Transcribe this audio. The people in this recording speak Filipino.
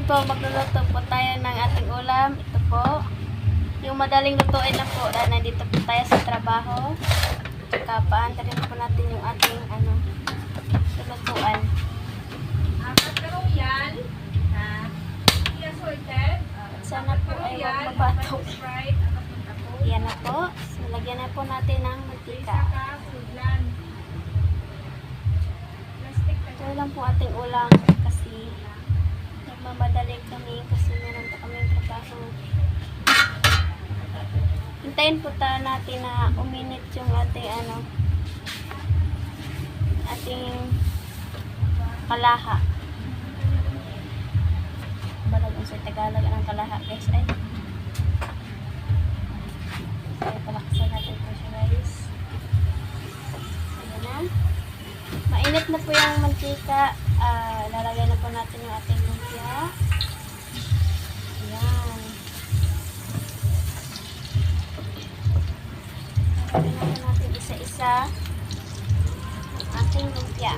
po, magluluto po tayo ng ating ulam. Ito po. Yung madaling lutuin na po dahil nandito po tayo sa trabaho. Tsaka paantarin po natin yung ating lulutuan. Sana po ay huwag mabatok. Yan na po. So, lagyan na po natin ng mantika. Ito lang po ating ulam kasi nagmamadali kami kasi meron pa kami trabaho. Hintayin po natin na uminit yung ating ating kalaha. Balagong sa Tagalog ang kalaha, guys. Ay. So, palakasan natin po siya, guys. Ayan na. Mainit na po yung mantika. Lalagay na po natin yung ating lumpia. Ayan. Lalagay na po natin isa-isa ang ating lumpia.